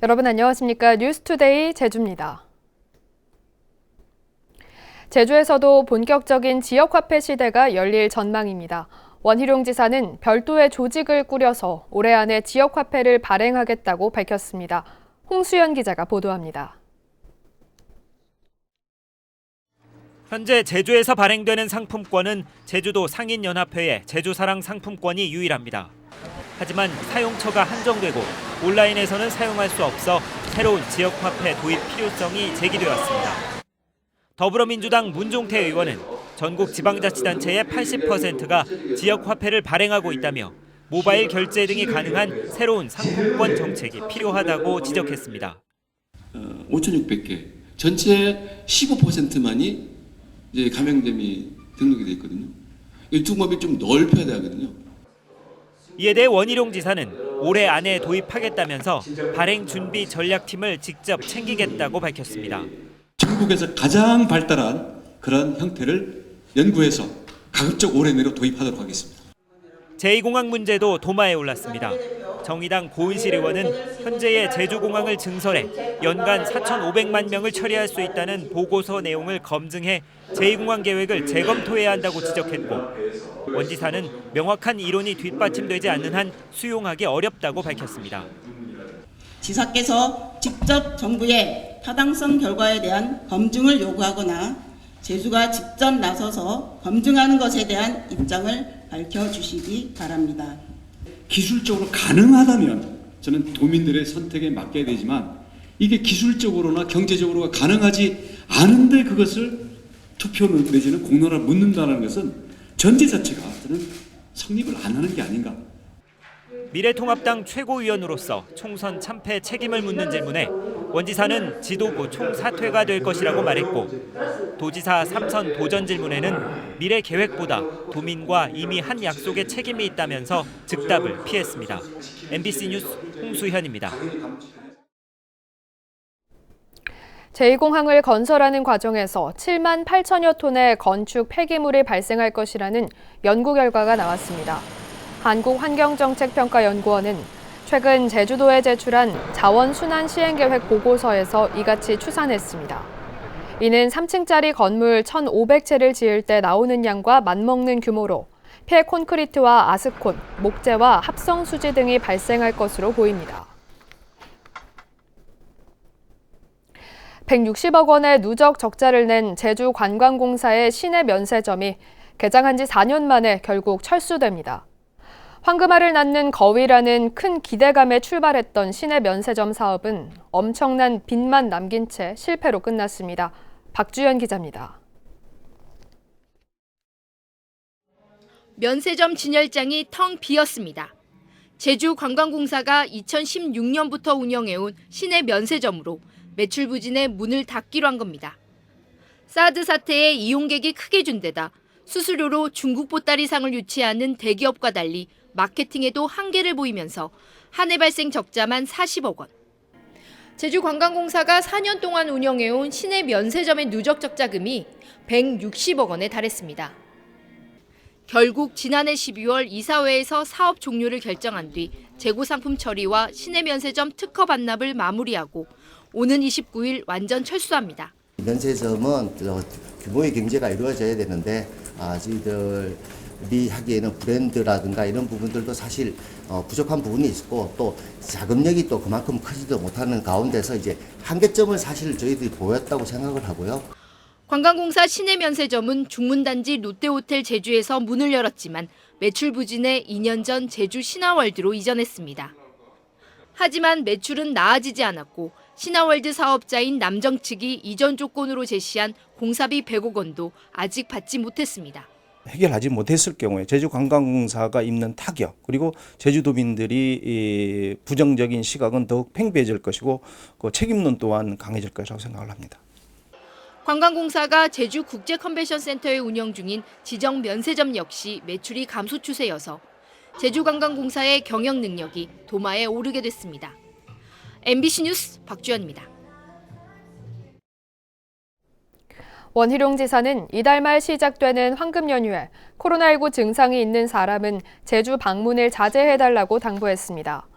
여러분 안녕하십니까? 뉴스투데이 제주입니다. 제주에서도 본격적인 지역화폐 시대가 열릴 전망입니다. 원희룡 지사는 별도의 조직을 꾸려서 올해 안에 지역화폐를 발행하겠다고 밝혔습니다. 홍수연 기자가 보도합니다. 현재 제주에서 발행되는 상품권은 제주도 상인연합회의 제주사랑 상품권이 유일합니다. 하지만 사용처가 한정되고 온라인에서는 사용할 수 없어 새로운 지역화폐 도입 필요성이 제기되었습니다. 더불어민주당 문종태 의원은 전국 지방자치단체의 80%가 지역화폐를 발행하고 있다며 모바일 결제 등이 가능한 새로운 상품권 정책이 필요하다고 지적했습니다. 5,600개, 전체 15%만이 이제 가맹점이 등록이 돼 있거든요. 이 두목을 좀 넓혀야 되거든요. 이에 대해 원희룡 지사는 올해 안에 도입하겠다면서 발행 준비 전략팀을 직접 챙기겠다고 밝혔습니다. 전국에서 가장 발달한 그런 형태를 연구해서 가급적 올해 내로 도입하도록 하겠습니다. 제2공항 문제도 도마에 올랐습니다. 정의당 고은실 의원은 현재의 제주공항을 증설해 연간 4,500만 명을 처리할 수 있다는 보고서 내용을 검증해 제2공항 계획을 재검토해야 한다고 지적했고, 원 지사는 명확한 이론이 뒷받침되지 않는 한 수용하기 어렵다고 밝혔습니다. 지사께서 직접 정부에 타당성 결과에 대한 검증을 요구하거나 제주가 직접 나서서 검증하는 것에 대한 입장을 밝혀주시기 바랍니다. 기술적으로 가능하다면 저는 도민들의 선택에 맡겨야 되지만 이게 기술적으로나 경제적으로가 가능하지 않은데 그것을 투표 내지는 공론화를 묻는다는 것은 전제 자체가 저는 성립을 안 하는 게 아닌가. 미래통합당 최고위원으로서 총선 참패 책임을 묻는 질문에 원 지사는 지도부 총사퇴가 될 것이라고 말했고, 도지사 3선 도전 질문에는 미래 계획보다 도민과 이미 한 약속에 책임이 있다면서 즉답을 피했습니다. MBC 뉴스 홍수현입니다. 제2공항을 건설하는 과정에서 7만 8천여 톤의 건축 폐기물이 발생할 것이라는 연구 결과가 나왔습니다. 한국환경정책평가연구원은 최근 제주도에 제출한 자원순환 시행계획 보고서에서 이같이 추산했습니다. 이는 3층짜리 건물 1,500채를 지을 때 나오는 양과 맞먹는 규모로 폐 콘크리트와 아스콘, 목재와 합성수지 등이 발생할 것으로 보입니다. 160억 원의 누적 적자를 낸 제주관광공사의 시내 면세점이 개장한 지 4년 만에 결국 철수됩니다. 황금알을 낳는 거위라는 큰 기대감에 출발했던 시내 면세점 사업은 엄청난 빚만 남긴 채 실패로 끝났습니다. 박주연 기자입니다. 면세점 진열장이 텅 비었습니다. 제주관광공사가 2016년부터 운영해온 시내 면세점으로 매출 부진에 문을 닫기로 한 겁니다. 사드 사태에 이용객이 크게 준 데다 수수료로 중국 보따리상을 유치하는 대기업과 달리 마케팅에도 한계를 보이면서 한 해 발생 적자만 40억 원. 제주관광공사가 4년 동안 운영해온 시내 면세점의 누적 적자금이 160억 원에 달했습니다. 결국 지난해 12월 이사회에서 사업 종료를 결정한 뒤 재고 상품 처리와 시내 면세점 특허 반납을 마무리하고 오는 29일 완전 철수합니다. 면세점은 규모의 경제가 이루어져야 되는데 저희들이 하기에는 브랜드라든가 이런 부분들도 사실 부족한 부분이 있고 또 자금력이 또 그만큼 크지도 못하는 가운데서 이제 한계점을 사실 저희들이 보였다고 생각을 하고요. 관광공사 시내 면세점은 중문단지 롯데호텔 제주에서 문을 열었지만 매출 부진에 2년 전 제주 신화월드로 이전했습니다. 하지만 매출은 나아지지 않았고 신화월드 사업자인 남정 측이 이전 조건으로 제시한 공사비 100억 원도 아직 받지 못했습니다. 해결하지 못했을 경우에 제주관광공사가 입는 타격, 그리고 제주도민들이 부정적인 시각은 더욱 팽배해질 것이고 그 책임론 또한 강해질 것이라고 생각을 합니다. 관광공사가 제주 국제컨벤션센터에 운영 중인 지정 면세점 역시 매출이 감소 추세여서 제주관광공사의 경영 능력이 도마에 오르게 됐습니다. MBC 뉴스 박주연입니다. 원희룡 지사는 이달 말 시작되는 황금 연휴에 코로나19 증상이 있는 사람은 제주 방문을 자제해달라고 당부했습니다.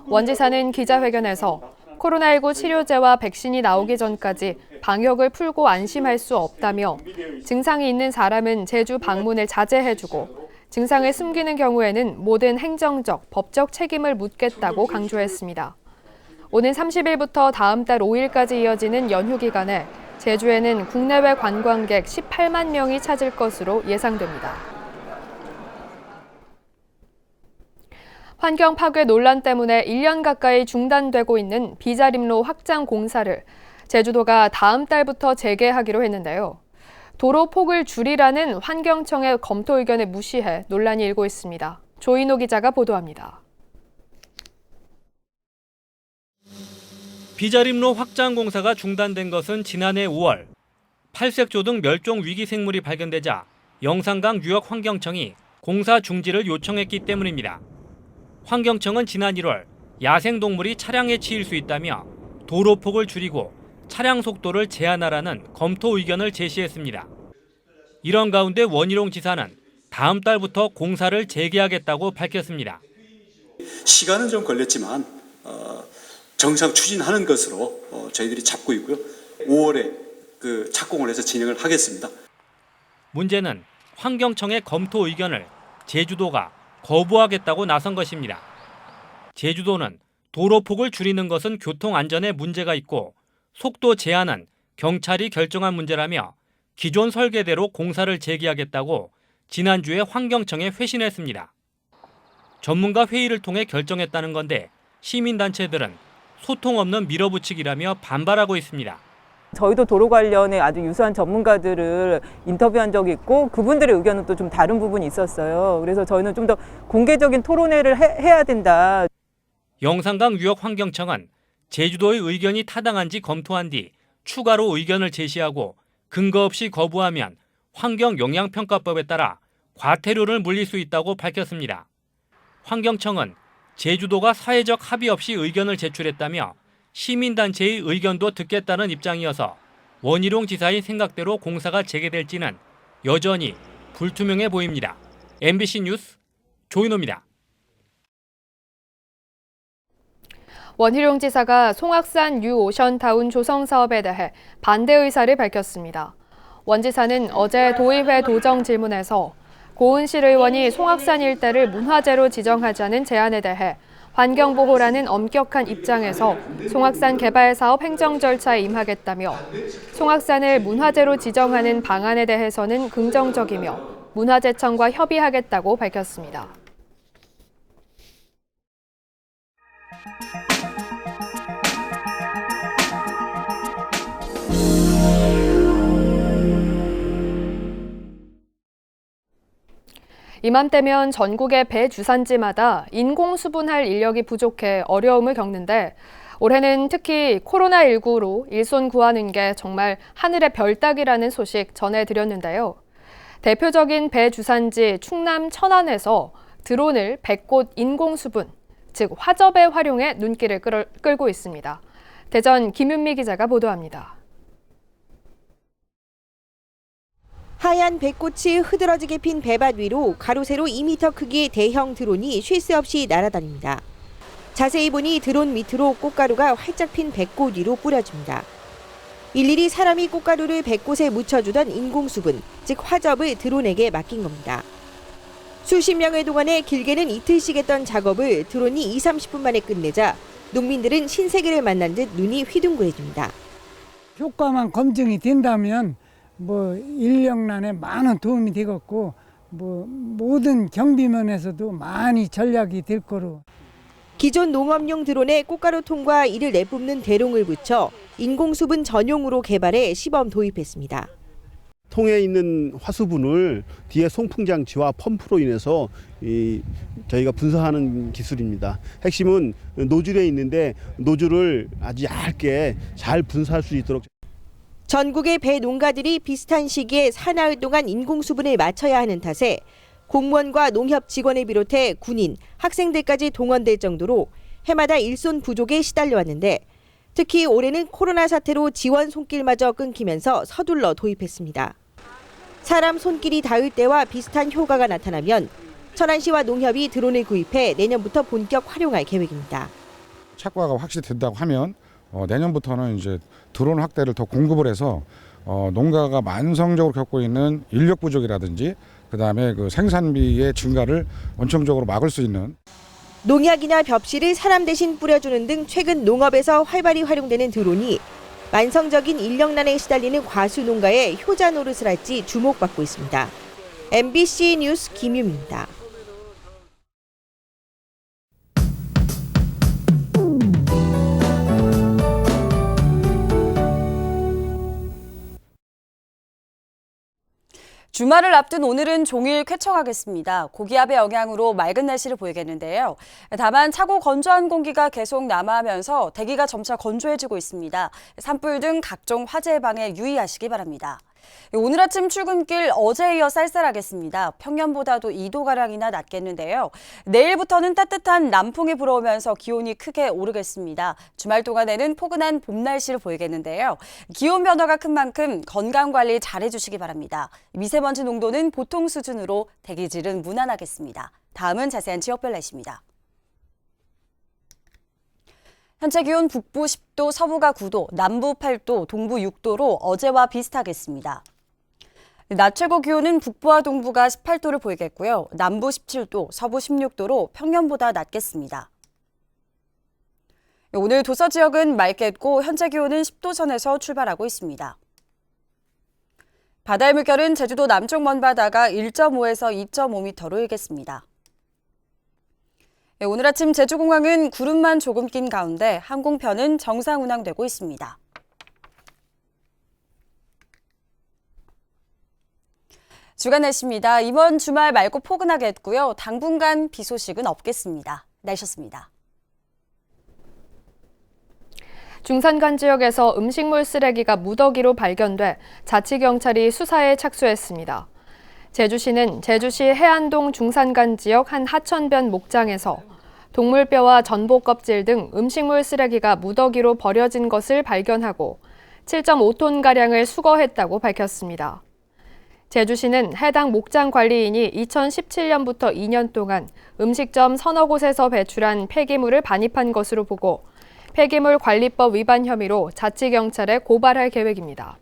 원 지사는 기자회견에서 코로나19 치료제와 백신이 나오기 전까지 방역을 풀고 안심할 수 없다며 증상이 있는 사람은 제주 방문을 자제해주고 증상을 숨기는 경우에는 모든 행정적, 법적 책임을 묻겠다고 강조했습니다. 오는 30일부터 다음 달 5일까지 이어지는 연휴 기간에 제주에는 국내외 관광객 18만 명이 찾을 것으로 예상됩니다. 환경 파괴 논란 때문에 1년 가까이 중단되고 있는 비자림로 확장 공사를 제주도가 다음 달부터 재개하기로 했는데요. 도로 폭을 줄이라는 환경청의 검토 의견을 무시해 논란이 일고 있습니다. 조인호 기자가 보도합니다. 비자림로 확장 공사가 중단된 것은 지난해 5월 팔색조 등 멸종 위기 생물이 발견되자 영산강 유역 환경청이 공사 중지를 요청했기 때문입니다. 환경청은 지난 1월 야생동물이 차량에 치일 수 있다며 도로폭을 줄이고 차량 속도를 제한하라는 검토 의견을 제시했습니다. 이런 가운데 원희룡 지사는 다음 달부터 공사를 재개하겠다고 밝혔습니다. 시간은 좀 걸렸지만 정상 추진하는 것으로 저희들이 잡고 있고요. 5월에 착공을 해서 진행을 하겠습니다. 문제는 환경청의 검토 의견을 제주도가 거부하겠다고 나선 것입니다. 제주도는 도로폭을 줄이는 것은 교통 안전에 문제가 있고 속도 제한은 경찰이 결정한 문제라며 기존 설계대로 공사를 재개하겠다고 지난주에 환경청에 회신했습니다. 전문가 회의를 통해 결정했다는 건데 시민단체들은 소통 없는 밀어붙이기라며 반발하고 있습니다. 저희도 도로 관련해 아주 유수한 전문가들을 인터뷰한 적이 있고 그분들의 의견은 또 좀 다른 부분이 있었어요. 그래서 저희는 좀 더 공개적인 토론회를 해야 된다. 영산강 유역 환경청은 제주도의 의견이 타당한지 검토한 뒤 추가로 의견을 제시하고 근거 없이 거부하면 환경영향평가법에 따라 과태료를 물릴 수 있다고 밝혔습니다. 환경청은 제주도가 사회적 합의 없이 의견을 제출했다며 시민단체의 의견도 듣겠다는 입장이어서 원희룡 지사의 생각대로 공사가 재개될지는 여전히 불투명해 보입니다. MBC 뉴스 조인호입니다. 원희룡 지사가 송악산 뉴 오션타운 조성 사업에 대해 반대 의사를 밝혔습니다. 원 지사는 어제 도의회 도정 질문에서 고은실 의원이 송악산 일대를 문화재로 지정하자는 제안에 대해 환경보호라는 엄격한 입장에서 송악산 개발 사업 행정 절차에 임하겠다며 송악산을 문화재로 지정하는 방안에 대해서는 긍정적이며 문화재청과 협의하겠다고 밝혔습니다. 이맘때면 전국의 배 주산지마다 인공수분할 인력이 부족해 어려움을 겪는데 올해는 특히 코로나19로 일손 구하는 게 정말 하늘의 별 따기라는 소식 전해드렸는데요. 대표적인 배 주산지 충남 천안에서 드론을 배꽃 인공수분, 즉 화접에 활용해 눈길을 끌고 있습니다. 대전 김윤미 기자가 보도합니다. 하얀 배꽃이 흐드러지게 핀 배밭 위로 가로 세로 2m 크기의 대형 드론이 쉴 새 없이 날아다닙니다. 자세히 보니 드론 밑으로 꽃가루가 활짝 핀 배꽃 위로 뿌려집니다. 일일이 사람이 꽃가루를 배꽃에 묻혀주던 인공수분, 즉 화접을 드론에게 맡긴 겁니다. 수십 명을 동원해 길게는 이틀씩 했던 작업을 드론이 20-30분 만에 끝내자 농민들은 신세계를 만난 듯 눈이 휘둥그레집니다. 효과만 검증이 된다면 인력난에 많은 도움이 되겠고 모든 경비면에서도 많이 전략이 될 거로. 기존 농업용 드론에 꽃가루통과 이를 내뿜는 대롱을 붙여 인공수분 전용으로 개발해 시범 도입했습니다. 통에 있는 화수분을 뒤에 송풍장치와 펌프로 인해서 저희가 분사하는 기술입니다. 핵심은 노즐에 있는데 노즐을 아주 얇게 잘 분사할 수 있도록. 전국의 배 농가들이 비슷한 시기에 사나흘 동안 인공수분을 맞춰야 하는 탓에 공무원과 농협 직원을 비롯해 군인, 학생들까지 동원될 정도로 해마다 일손 부족에 시달려왔는데 특히 올해는 코로나 사태로 지원 손길마저 끊기면서 서둘러 도입했습니다. 사람 손길이 닿을 때와 비슷한 효과가 나타나면 천안시와 농협이 드론을 구입해 내년부터 본격 활용할 계획입니다. 착과가 확실히 된다고 하면 내년부터는 이제 드론 확대를 더 공급을 해서 농가가 만성적으로 겪고 있는 인력 부족이라든지 그다음에 그 생산비의 증가를 원천적으로 막을 수 있는 농약이나 벽실을 사람 대신 뿌려주는 등 최근 농업에서 활발히 활용되는 드론이 만성적인 인력난에 시달리는 과수 농가의 효자 노릇을 할지 주목받고 있습니다. MBC 뉴스 김유미입니다. 주말을 앞둔 오늘은 종일 쾌청하겠습니다. 고기압의 영향으로 맑은 날씨를 보이겠는데요. 다만 차고 건조한 공기가 계속 남하하면서 대기가 점차 건조해지고 있습니다. 산불 등 각종 화재 예방에 유의하시기 바랍니다. 오늘 아침 출근길 어제에 이어 쌀쌀하겠습니다. 평년보다도 2도가량이나 낮겠는데요. 내일부터는 따뜻한 남풍이 불어오면서 기온이 크게 오르겠습니다. 주말 동안에는 포근한 봄 날씨를 보이겠는데요. 기온 변화가 큰 만큼 건강관리 잘해주시기 바랍니다. 미세먼지 농도는 보통 수준으로 대기질은 무난하겠습니다. 다음은 자세한 지역별 날씨입니다. 현재 기온 북부 10도, 서부가 9도, 남부 8도, 동부 6도로 어제와 비슷하겠습니다. 낮 최고 기온은 북부와 동부가 18도를 보이겠고요. 남부 17도, 서부 16도로 평년보다 낮겠습니다. 오늘 도서 지역은 맑겠고 현재 기온은 10도 전에서 출발하고 있습니다. 바다의 물결은 제주도 남쪽 먼바다가 1.5에서 2.5m로 일겠습니다. 오늘 아침 제주공항은 구름만 조금 낀 가운데 항공편은 정상 운항되고 있습니다. 주간 날씨입니다. 이번 주말 맑고 포근하겠고요. 당분간 비 소식은 없겠습니다. 날씨였습니다. 중산간 지역에서 음식물 쓰레기가 무더기로 발견돼 자치경찰이 수사에 착수했습니다. 제주시는 제주시 해안동 중산간 지역 한 하천변 목장에서 동물뼈와 전복 껍질 등 음식물 쓰레기가 무더기로 버려진 것을 발견하고 7.5톤가량을 수거했다고 밝혔습니다. 제주시는 해당 목장 관리인이 2017년부터 2년 동안 음식점 서너 곳에서 배출한 폐기물을 반입한 것으로 보고 폐기물 관리법 위반 혐의로 자치경찰에 고발할 계획입니다.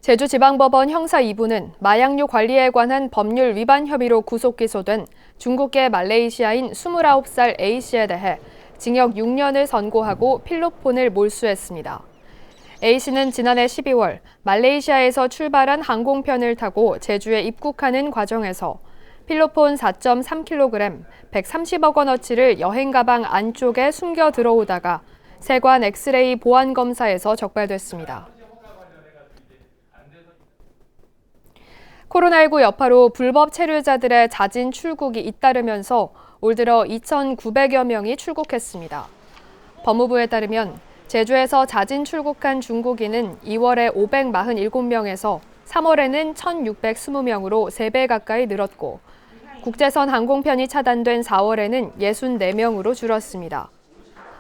제주지방법원 형사 2부는 마약류 관리에 관한 법률 위반 혐의로 구속 기소된 중국계 말레이시아인 29살 A씨에 대해 징역 6년을 선고하고 필로폰을 몰수했습니다. A씨는 지난해 12월 말레이시아에서 출발한 항공편을 타고 제주에 입국하는 과정에서 필로폰 4.3kg, 130억 원어치를 여행 가방 안쪽에 숨겨 들어오다가 세관 엑스레이 보안 검사에서 적발됐습니다. 코로나19 여파로 불법 체류자들의 잦은 출국이 잇따르면서 올 들어 2,900여 명이 출국했습니다. 법무부에 따르면 제주에서 잦은 출국한 중국인은 2월에 547명에서 3월에는 1,620명으로 3배 가까이 늘었고 국제선 항공편이 차단된 4월에는 64명으로 줄었습니다.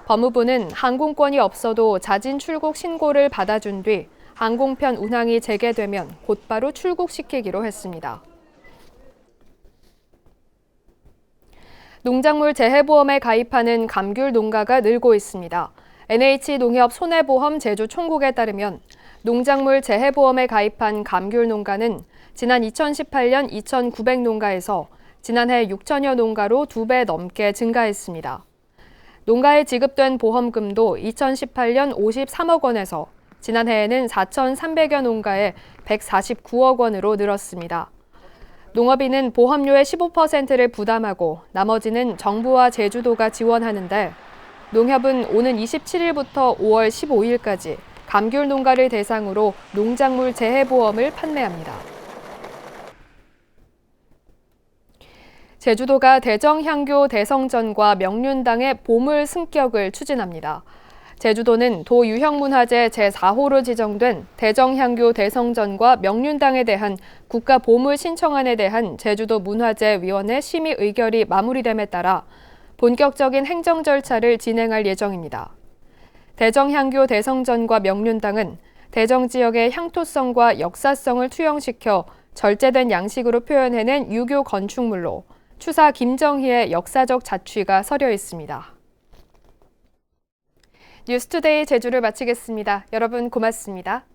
법무부는 항공권이 없어도 잦은 출국 신고를 받아준 뒤 항공편 운항이 재개되면 곧바로 출국시키기로 했습니다. 농작물 재해보험에 가입하는 감귤 농가가 늘고 있습니다. NH농협 손해보험 제주 총국에 따르면 농작물 재해보험에 가입한 감귤 농가는 지난 2018년 2,900농가에서 지난해 6천여 농가로 2배 넘게 증가했습니다. 농가에 지급된 보험금도 2018년 53억 원에서 지난해에는 4,300여 농가에 149억 원으로 늘었습니다. 농업인은 보험료의 15%를 부담하고 나머지는 정부와 제주도가 지원하는데 농협은 오는 27일부터 5월 15일까지 감귤 농가를 대상으로 농작물 재해보험을 판매합니다. 제주도가 대정향교 대성전과 명륜당의 보물 승격을 추진합니다. 제주도는 도유형문화재 제4호로 지정된 대정향교 대성전과 명륜당에 대한 국가보물 신청안에 대한 제주도 문화재위원회 심의 의결이 마무리됨에 따라 본격적인 행정 절차를 진행할 예정입니다. 대정향교 대성전과 명륜당은 대정 지역의 향토성과 역사성을 투영시켜 절제된 양식으로 표현해낸 유교 건축물로 추사 김정희의 역사적 자취가 서려 있습니다. 뉴스투데이 제주를 마치겠습니다. 여러분 고맙습니다.